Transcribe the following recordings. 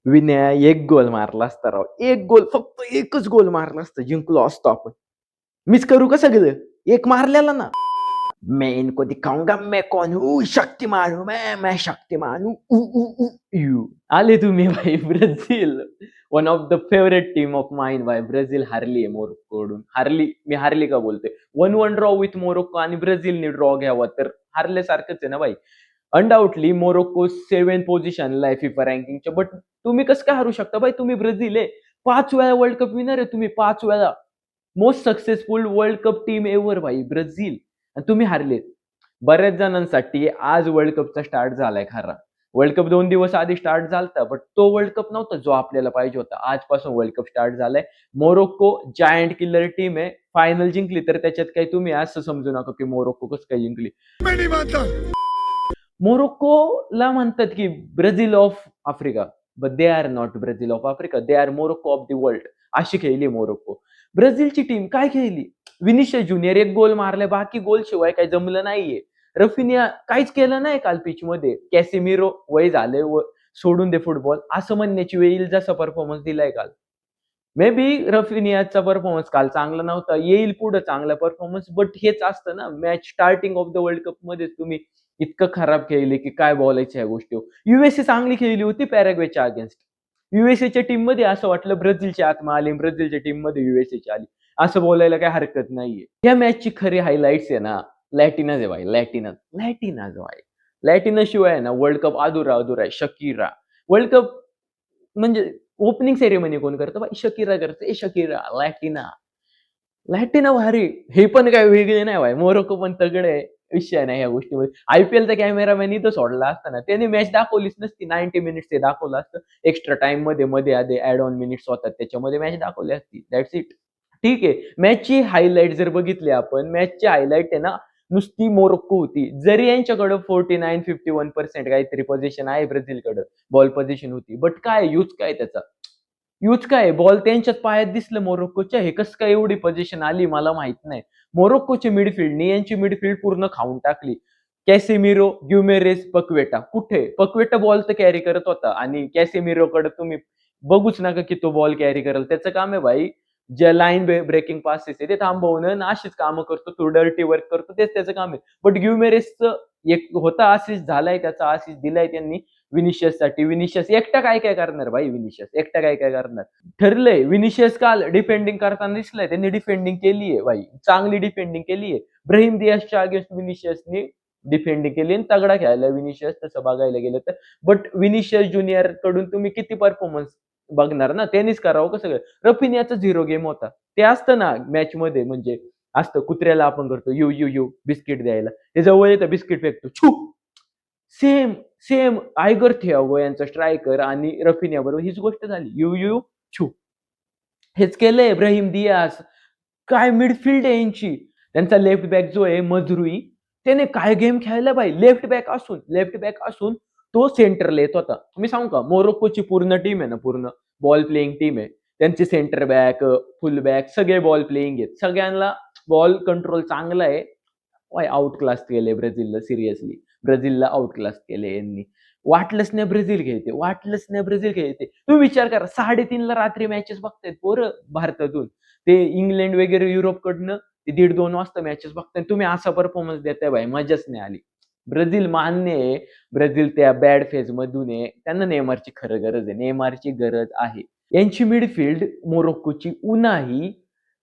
विनया एक गोल मारला असता राव. एक गोल फक्त एकच गोल मारला असता जिंकलो असतो आपण. मिस करू का सगळं? एक मारलेला ना. मैं इनको दिखाऊंगा मैं कौन हूँ शक्तिमान हूँ मैं शक्तिमान हूँ यू आले तुम्ही भाई Brazil one of the favourite team of mine भाई ब्राझील हारली आहे मोरोक्कोकडून मी हारली का बोलते 1-1 ड्रॉ विथ मोरोक्को आणि ब्राझीलने ड्रॉ घ्यावा तर हारल्यासारखंच आहे ना भाई अनडाऊटली मोरोक्को 7 पोझिशनला आहे फिफा रँकिंगच्या बट तुम्ही कसं काय हरू शकता भाई तुम्ही ब्राझील आहे 5 वेळा वर्ल्ड कप विनर आहे तुम्ही 5 वेळा most successful world cup team ever भाई ब्राझील आणि तुम्ही हारलेत. बऱ्याच जणांसाठी आज वर्ल्ड कपचा स्टार्ट झालाय खरा. वर्ल्ड कप 2 दिवस आधी स्टार्ट झालता, बट तो वर्ल्ड कप नव्हता जो आपल्याला पाहिजे होता. आजपासून वर्ल्ड कप स्टार्ट झालाय. मोरोक्को जायंट किलर टीम आहे. फायनल जिंकली तर त्याच्यात काही तुम्ही असं समजू नका की मोरोक्को कसं काय जिंकली. मोरोक्कोला म्हणतात की Brazil of Africa, but they are not Brazil of Africa. They are Morocco of the world. अशी खेळली मोरोक्को. ब्राझीलची टीम काय खेळली? विनिशियस ज्युनियर एक गोल मारले, बाकी गोल शिवाय काही जमलं नाहीये. रफिनिया काहीच केलं नाही काल पिचमध्ये. कॅसेमिरो वय झाले व सोडून दे फुटबॉल असं म्हणण्याची वेळ येईल जसा परफॉर्मन्स दिलाय काल. मे बी रफिनियाचा परफॉर्मन्स काल चांगला नव्हता. येईल पुढे चांगला परफॉर्मन्स बट हेच असतं ना match starting of the world cup मध्ये तुम्ही इतकं खराब खेळले की काय बोलायचं या गोष्टीवर. युएसए चांगली खेळली होती पॅराग्वेच्या अगेन्स्ट. युएसएच्या टीम मध्ये असं वाटलं ब्राझीलची आत्मा आली ब्राझीलच्या टीम मध्ये युएसएची आली असं बोलायला काही हरकत नाहीये. या मॅचची खरी हायलाइट्स आहे ना लॅटिनच आहे भाई. लॅटिनच भाई. लॅटिनस शिवाय आहे ना वर्ल्ड कप अधुरा आहे. शकीरा वर्ल्ड कप म्हणजे ओपनिंग सेरेमनी कोण करतं भाई? शकीरा करते. शकीरा लॅटिना भारी. हे पण काय वेगळे नाही भाई. मोरोक्को पण तगडे आहे. विषय नाही या गोष्टीमध्ये. आयपीएलचा कॅमेरामॅन इथं सोडला असता ना त्याने मॅच दाखवलीच नसती. 90 मिनिट्स ते दाखवलं असतं. एक्स्ट्रा टाइम मध्ये आधी ऍड ऑन मिनिट्स होतात त्याच्यामध्ये मॅच दाखवली असती. That's it. ठीक आहे. मॅचची हायलाइट जर बघितली आपण मॅचची हायलाइट आहे ना नुसती मोरोक्को होती. जरी यांच्याकडे 49-51% काहीतरी पोझिशन आहे ब्राझीलकडे बॉल पोझिशन होती. बट काय यूज काय त्याचा? यूज काय बॉल त्यांच्याच पायात दिसलं मोरोक्कोच्या. हे कसं काय एवढी पोझिशन आली मला माहित नाही. मोरोक्कोची मिडफील्डनी यांची मिडफील्ड पूर्ण खाऊन टाकली. कॅसेमिरो, ग्युमेरेस, पक्वेटा कुठे? पक्वेटा बॉल तर कॅरी करत होता आणि कॅसेमिरोकडे तुम्ही बघूच नका की तो बॉल कॅरी करेल. त्याचं काम आहे भाई ज्या लाईन ब्रेकिंग पासेस आहे ते थांबवणं अशीच कामं करतो. तो डर्टी वर्क करतो तेच त्याचं काम आहे. बट ग्युमेरेसचं एक होता असिस्ट झालाय त्याचा असिस्ट दिलाय त्यांनी विनिशियससाठी. विनिशियस एकटा काय करणार भाई? विनिशियस एकटा काय करणार? ठरलंय विनिशियस काल डिफेंडिंग करताना दिसलंय त्यांनी डिफेंडिंग केलीये भाई. चांगली डिफेंडिंग केलीये. ब्राहीम दियासच्या अगेन्स्ट विनिशियसने डिफेंडिंग केली आणि तगडा खेळायला विनिशियस तसं बघायला गेलं तर. बट विनिशियस ज्युनियर कडून तुम्ही किती परफॉर्मन्स बघणार ना? त्यांनीच करावं का सगळं? रफिनियाचा 0 गेम होता. ते असतं ना मॅच मध्ये म्हणजे असतं कुत्र्याला आपण करतो यू बिस्किट द्यायला. ते जवळ येतं बिस्किट फेकतो. छू सेम सेम आयगर थियागो यांचा स्ट्रायकर आणि रफिनिया बरोबर हीच गोष्ट झाली. यू छू हेच केलंय ब्राहीम दियास. काय मिडफील्ड आहे यांची. त्यांचा लेफ्ट बॅक जो आहे मजरुई त्याने काय गेम खेळला बाई. लेफ्ट बॅक असून तो सेंटरला येत होता. मी सांगू का मोरोक्कोची पूर्ण टीम आहे ना पूर्ण बॉल प्लेइंग टीम आहे. त्यांचे सेंटर बॅक फुल बॅक सगळे बॉल प्लेइंग आहेत. सगळ्यांना बॉल कंट्रोल चांगला आहे. आउट क्लास केले ब्राझीलला सिरियसली. ब्राझीलला आउट क्लास केले यांनी. वाटलंच नाही ब्राझील खेळते. तुम्ही विचार करा 3:30 रात्री मॅचेस बघतायत पोरं भारतातून. ते इंग्लंड वगैरे युरोपकडनं ते 1:30-2 वाजता मॅचेस बघताय. तुम्ही असा परफॉर्मन्स देताय भाई मजाच नाही आली. ब्राझील मान्य आहे. ब्राझील त्या बॅड फेज मधून आहे. त्यांना नेमारची खरं गरज आहे. नेमारची गरज आहे. यांची मिडफील्ड मोरोक्कोची उनाही,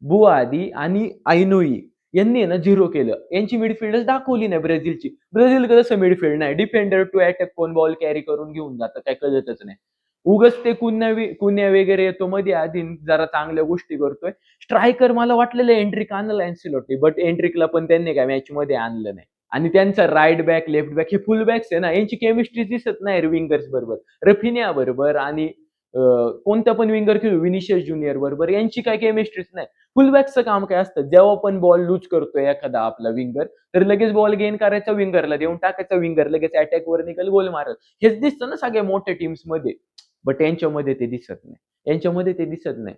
बुआदी आणि आयनोई यांनी आहे ना 0 केलं. यांची मिडफील्डच दाखवली नाही ब्राझीलची. ब्राझीलकडे कसं मिडफील्ड नाही. डिफेंडर टू अटॅक कोण बॉल कॅरी करून घेऊन जातं काय कळतच नाही. उगच ते कुन्या वगैरे येतो मध्ये आधी जरा चांगल्या गोष्टी करतोय. स्ट्रायकर मला वाटलेलं एंड्रिक आणलं अँसेलोटी बट एंड्रिकला पण त्यांनी काय मॅच मध्ये आणलं नाही. आणि त्यांचा राईट बॅक लेफ्ट बॅक हे फुल बॅक्स आहे ना यांची केमिस्ट्री दिसत नाही विंगर्स बरोबर. रफिनिया बरोबर आणि कोणत्या पण विंगर खेळू विनिशियस ज्युनियर बरोबर यांची काय केमिस्ट्रीच नाही. फुलबॅकचं काम काय असतं जेव्हा पण बॉल लूज करतोय एखादा आपला विंगर तर लगेच बॉल गेन करायचा विंगरला देऊन टाकायचा. विंगर लगेच अटॅक वर निघेल गोल मारत. हेच दिसतं ना सगळ्या मोठ्या टीम्स मध्ये. बट यांच्यामध्ये ते दिसत नाही.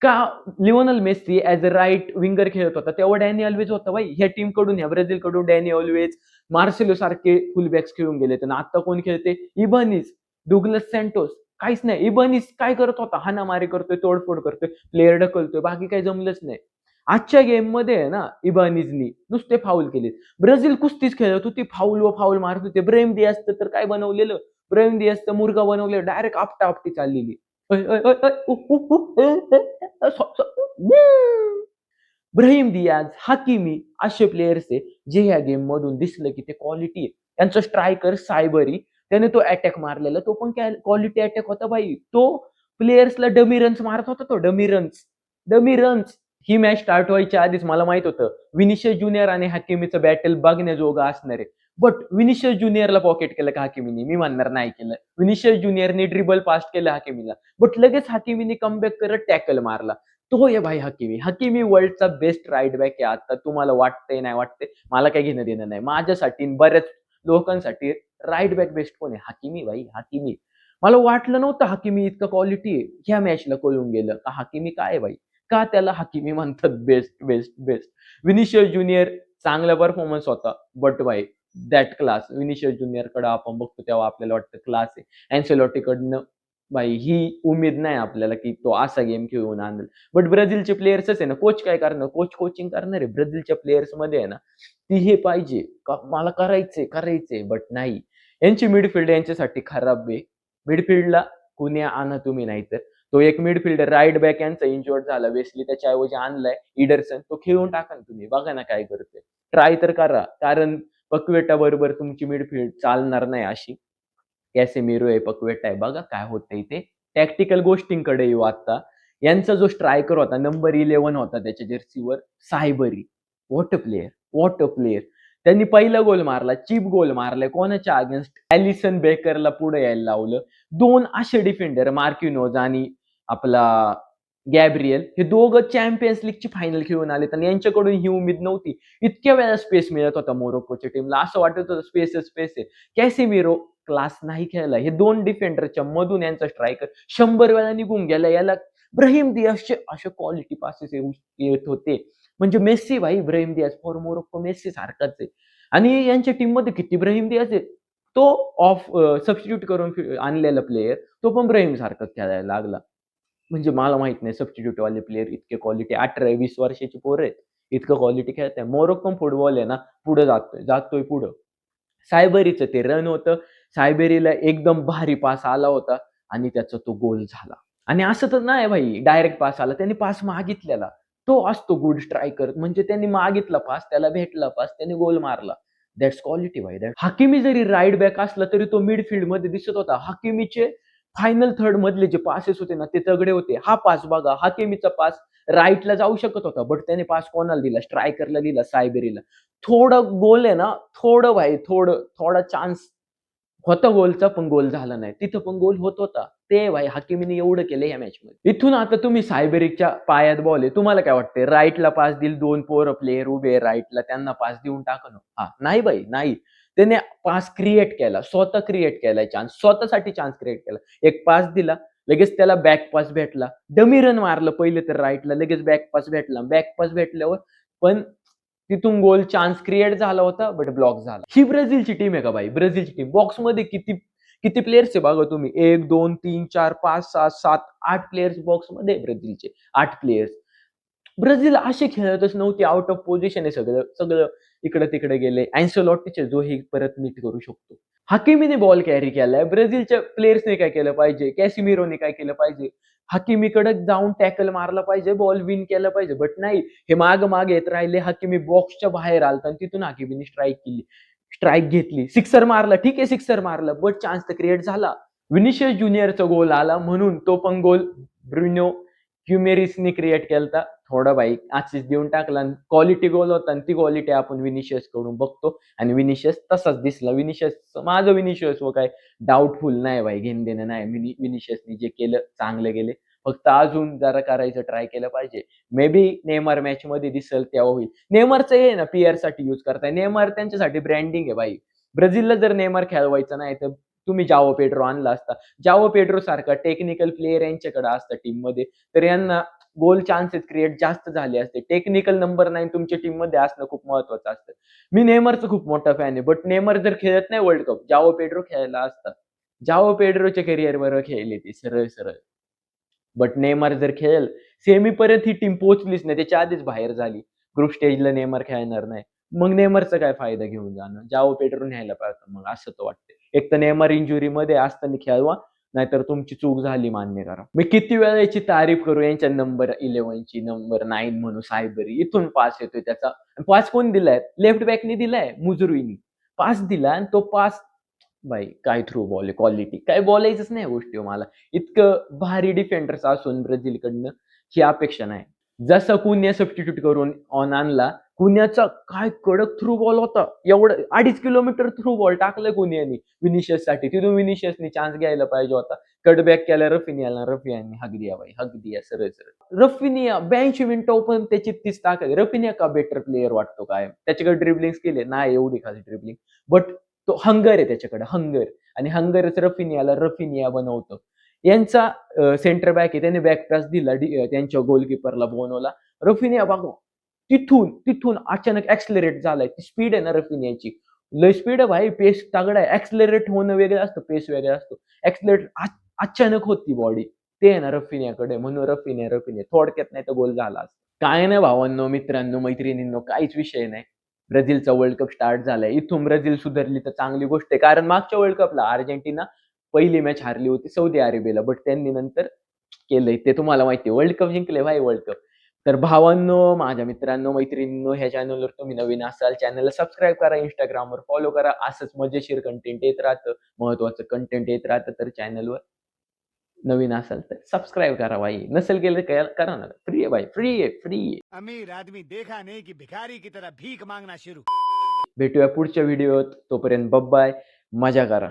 का Lionel Messi as a right winger खेळत होता तेव्हा डॅनी ऑल्वेज होता भाई. ह्या टीम कडून ह्या ब्राझील कडून डॅनी ऑल्वेज मार्सेलो सारखे फुलबॅक्स खेळून गेले. तर आता कोण खेळते? इबानिस, डुग्लस सँटोस काहीच नाही. इबानीस काय करत होता? हाणामारी करतोय, तोडफोड करतोय, प्लेयर ढकलतोय. बाकी काही जमलंच नाही. आजच्या गेममध्ये आहे ना, इबानीजनी नुसते फाऊल केले. ब्राझील कुस्तीच खेळत होती. फाऊल व फाऊल मारत होते. ब्राहीम डियाझचं तर काय बनवलेलं? ब्राहीम डियाझचं मुर्गा बनवलेलं. डायरेक्ट आपटा-आपटी चाललेली. अय, अय, अय, अय, उ, उ, उ, ए, ए, ए, ब्राहीम डियाझ, हाकिमी असे प्लेयर्स आहे, जे ह्या गेममधून दिसलं की ते क्वालिटी आहे. त्यांचा स्ट्रायकर सायबरी त्याने तो अटॅक मारलेला. तो पण क्वालिटी अटॅक होता भाई. तो प्लेयर्सला डमी रन्स मारत होता तो. Dummy runs. Dummy runs. ही मॅच स्टार्ट व्हायच्या आधीच मला माहित होतं विनिशियस ज्युनियर आणि हाकिमीचं बॅटल बघण्याजोगं असणार आहे. बट विनिशियस ज्युनियरला पॉकेट केलं का हाकिमीने? मी म्हणणार नाही केलं. विनिशियस ज्युनियरने ड्रिबल पास केलं हाकिमीला. बट लगेच हाकिमीने कमबॅक करत टॅकल मारला. तो आहे भाई हकीमी. हकीमी वर्ल्डचा बेस्ट राईट बॅक आहे आता. तुम्हाला वाटतंय नाही वाटतंय मला काही घेणं देणं नाही. माझ्यासाठी बऱ्याच लोकांसाठी राईट बॅक बेस्ट कोण आहे? हकीमी भाई, हकीमी. मला वाटलं नव्हतं हकीमी इतकं क्वालिटी आहे. ह्या मॅचला कळून गेलं का हकीमी काय आहे भाई. का त्याला हकीमी म्हणतात best best best. Vinicius junior चांगला परफॉर्मन्स होता. बट भाई दॅट क्लास विनिशियस ज्युनियरकडे आपण बघतो तेव्हा आपल्याला वाटतं क्लास आहे. अँसेलॉटीकडनं भाई ही उमेद नाही आपल्याला की तो असा गेम खेळून आणेल. बट ब्राझीलचे प्लेयर्सच आहे ना, कोच काय करणार? कोच कोचिंग करणार आहे. ब्राझीलच्या प्लेयर्समध्ये आहे ना, ती हे पाहिजे का मला करायचंय बट नाही. यांची मिडफील्ड यांच्यासाठी खराब आहे. मिडफील्डला कुणी आणा तुम्ही नाहीतर. तो एक मिडफील्डर राईट बॅक यांचा इंजुअर्ड झाला. वेस्ली त्याच्याऐवजी आणलाय इडरसन. तो खेळून टाका ना तुम्ही. बघा ना काय करतोय. ट्राय तर करा. कारण पक्वेटा बरोबर तुमची मिडफील्ड चालणार नाही अशी. कॅसेमिरो आहे, पक्वेटा आहे. बघा काय होतंय ते. टॅक्टिकल गोष्टींकडे येऊ आता. यांचा जो स्ट्रायकर होता, नंबर 11 होता त्याच्या जर्सीवर, सायबरी. What a player! What a player! त्यांनी पहिला गोल मारला, चिप गोल मारलाय. कोणाच्या अगेन्स्ट? ॲलिसन बेकरला पुढे यायला लावलं. 2 असे डिफेंडर मार्किनोज आणि आपला गॅब्रियल हे दोघं चॅम्पियन्स लीगची फायनल खेळून आलेत आणि यांच्याकडून ही उमेद नव्हती. इतक्या वेळा स्पेस मिळत होता मोरोक्कोच्या टीमला. असं वाटत होतं स्पेस आहे. कॅसेमिरो क्लास नाही खेळला. हे 2 डिफेंडरच्या मधून यांचा स्ट्रायकर 100 वेळा निघून गेला. याला ब्राहीम डियाझचे असे क्वालिटी पासेस येत होते. म्हणजे मेस्सी भाई ब्राहीम डियाझ फॉर मोरोक्को मेस्सी सारखाच आहे. आणि यांच्या टीममध्ये किती ब्राहीम डियाझ आहे. तो ऑफ सबस्टिट्यूट करून आणलेला प्लेयर तो पण ब्राहीम सारखाच खेळायला लागला. म्हणजे मला माहित नाही सबस्टिट्यूट वाले प्लेयर इतके क्वालिटी 18-20 वर्षाची पोरं आहेत. इतकं क्वालिटी खेळताय. मोरोक्को फुटबॉल आहे ना पुढे जातोय पुढं. सायबरीचं ते रन होतं. सायबेरीला एकदम भारी पास आला होता आणि त्याचा तो गोल झाला. आणि असं तर नाही भाई डायरेक्ट पास आला. त्यांनी पास मागितलेला. तो असतो गुड स्ट्रायकर. म्हणजे त्यांनी मागितला पास, त्याला भेटला पास, त्याने गोल मारला. दॅट्स क्वालिटी भाई. हाकिमी जरी राईट बॅक असला तरी तो मिडफील्डमध्ये दिसत होता. हाकिमीचे फायनल थर्ड मधले जे पासेस होते ना ते तगडे होते. हा पास बघा, हाकिमीचा पास राईटला जाऊ शकत होता. बट त्याने पास कोणाला दिला? स्ट्रायकरला दिला, सायबेरीला. थोडं गोल आहे ना, थोडं भाई थोडा चान्स होता गोलचा, पण गोल झाला नाही. तिथं पण गोल होत होता. ते भाई हकीमीने एवढं केलं या मॅचमध्ये. इथून आता तुम्ही सायबेरिकच्या पायात बॉल आहे. तुम्हाला काय वाटतंय? राईटला पास देईल, 2 पोरं प्लेयर उभे आहे राईटला, त्यांना पास देऊन टाका ना. हां, नाही भाई नाही. त्याने पास क्रिएट केला. स्वतः क्रिएट केलाय चान्स. स्वतःसाठी चान्स क्रिएट केला. एक पास दिला, लगेच त्याला बॅक पास भेटला. डमी रन मारलं पहिले तर राईटला, लगेच बॅक पास भेटला. बॅक पास भेटल्यावर पण तिथून गोल चान्स क्रिएट झाला होता, बट ब्लॉक झाला. ही ब्राझीलची टीम आहे का भाई? ब्राझीलची टीम. बॉक्समध्ये किती किती प्लेयर्स आहे बघा तुम्ही. 1, 2, 3, 4, 5, 6, 7, 8 प्लेयर्स बॉक्समध्ये ब्राझीलचे. 8 प्लेयर्स. ब्राझील असे खेळतच नव्हते. आउट ऑफ पोझिशन आहे सगळं. सगळं इकडे-तिकडे गेले. अँसेलॉटीचे जो हे परत नीट करू शकतो. हकीमीने बॉल कॅरी केलाय. ब्राझीलच्या प्लेयर्सने काय केलं पाहिजे? कॅसिमिरोने काय केलं पाहिजे? हकीमीकडे जाऊन टॅकल मारला पाहिजे, बॉल विन केला पाहिजे. बट नाही, हे मागे येत राहिले. हकीमी बॉक्सच्या बाहेर आलता आणि तिथून हकीमीने स्ट्राईक केली. स्ट्राईक घेतली. सिक्सर मारला. ठीक आहे सिक्सर मारला. बट चान्स तर क्रिएट झाला. विनिशियस ज्युनियरचा गोल आला म्हणून तो पण गोल ब्रुनो ह्युमेरिसने क्रिएट केलता. थोडा भाई असिस्ट देऊन टाकला आणि क्वालिटी गोल होता आणि ती क्वालिटी आपण विनिशियस कडून बघतो आणि विनिशियस तसाच दिसला. माझं विनिशियस व काय डाऊटफुल नाही भाई, घेणं देणं नाही. विनिशियसने जे केलं चांगलं गेले. फक्त अजून जरा करायचं ट्राय केलं पाहिजे. मे बी नेमार मॅचमध्ये दिसेल तेव्हा होईल. नेमारचं हे ना पीआर साठी यूज करताय. नेमार त्यांच्यासाठी ब्रँडिंग आहे भाई. ब्राझीलला जर नेमार खेळवायचं नाही तर तुम्ही जावो पेड्रो आणला असता. जावो पेड्रो सारखा टेक्निकल प्लेयर यांच्याकडे असता टीममध्ये तर यांना गोल चान्सेस क्रिएट जास्त झाले असते. टेक्निकल नंबर 9 तुमच्या टीममध्ये असणं खूप महत्वाचं असतं. मी नेमारचा खूप मोठा फॅन आहे. बट नेमार जर खेळत नाही वर्ल्ड कप, जावो पेड्रो खेळायला असता. जाओ पेड्रोच्या करिअरवर खेळली ती सरळ-सरळ. बट नेमार जर खेळेल, सेमीपर्यंत ही टीम पोहोचलीच नाही. त्याच्या आधीच बाहेर झाली. ग्रुप स्टेजला नेमार खेळणार नाही. मग नेमारचा काय फायदा घेऊन जाणं? जाओ पेड्रो न्यायला पाहिजे मग असं तर वाटतंय. एक तर नेमार इंजुरीमध्ये असताना खेळवा, नाहीतर तुमची चूक झाली मान्य करा. मी किती वेळा याची तारीफ करू यांच्या नंबर 11ची, नंबर 9 म्हणू सायबरी. इथून पास येतोय त्याचा. पास कोण दिलाय? लेफ्ट बॅकनी दिलाय मुजुरीनी. पास दिला आणि तो पास भाई काय थ्रू बॉल आहे, क्वालिटी. काय बोलायचंच नाही या गोष्टीवर मला. इतकं भारी डिफेंडर्स असून ब्राझीलकडनं ही अपेक्षा नाही. जसं कुन्या सबस्टिट्यूट करून ऑन आणला, कुन्याचा काय कडक थ्रू बॉल होता. एवढं 2.5 किलोमीटर थ्रू बॉल टाकलं कुन्यानी व्हिनिसियससाठी. तिथून व्हिनिसियसनी चान्स घ्यायला पाहिजे होता. कटबॅक केला रफिनियाला. रफिनियानी हक दिया भाई, हक दिया सरळ-सरळ. रफिनिया 82 मिनिटं पण त्याची 30 ताकद. रफिनिया का बेटर प्लेयर वाटतो काय? त्याच्याकडे ड्रिबलिंग स्किल आहे. नाही एवढी खास ड्रिबलिंग. बट तो हंगर आहे त्याच्याकडे हंगर आणि हंगरच रफिनियाला रफिनिया बनवतं. यांचा सेंटर बॅक आहे त्याने बॅक पास दिला त्यांच्या गोलकीपरला बोनोला. रफिनिया बघा तिथून अचानक ॲक्सेलरेट झालाय. ती स्पीड आहे ना रफिनियाची. लय स्पीड आहे भाई. पेस तगडा आहे. ॲक्सेलरेट होणं वेगळं असतं, पेस वेगळा असतो. ॲक्सेलरेट अचानक होती बॉडी. ते आहे ना रफिनियाकडे म्हणून रफिनिया थोडक्यात नाही तर गोल झाला असता. काय नाही भावांनो, मित्रांनो, मैत्रिणींनो काहीच विषय नाही. ब्राझीलचा वर्ल्ड कप स्टार्ट झालाय. इथून ब्राझील सुधारली तर चांगली गोष्ट आहे. कारण मागच्या वर्ल्ड कपला अर्जेंटिना पहिली मॅच हारली होती सौदी अरेबियाला. बट त्यांनी नंतर केलंय ते तुम्हाला माहिती आहे. वर्ल्ड कप जिंकले भाई वर्ल्ड कप. तर भावांनो, माझ्या मित्रांनो, मैत्रिणींनो ह्या चॅनलवर तुम्ही नवीन असाल चॅनलला सबस्क्राईब करा, Instagramवर फॉलो करा. असंच मजेशीर कंटेंट येत राहतं. महत्त्वाचं कंटेंट येत राहतं तर चॅनलवर नवीन असाल तर सबस्क्राईब करा भाई. नसेल केलं करा ना. फ्री आहे भाई. फ्री आहे. अमीर आदमी देखा नहीं कि भिखारी की तरह भीख मांगना शुरू. भेटूया पुढच्या व्हिडिओत. तोपर्यंत बाय. मजा करा.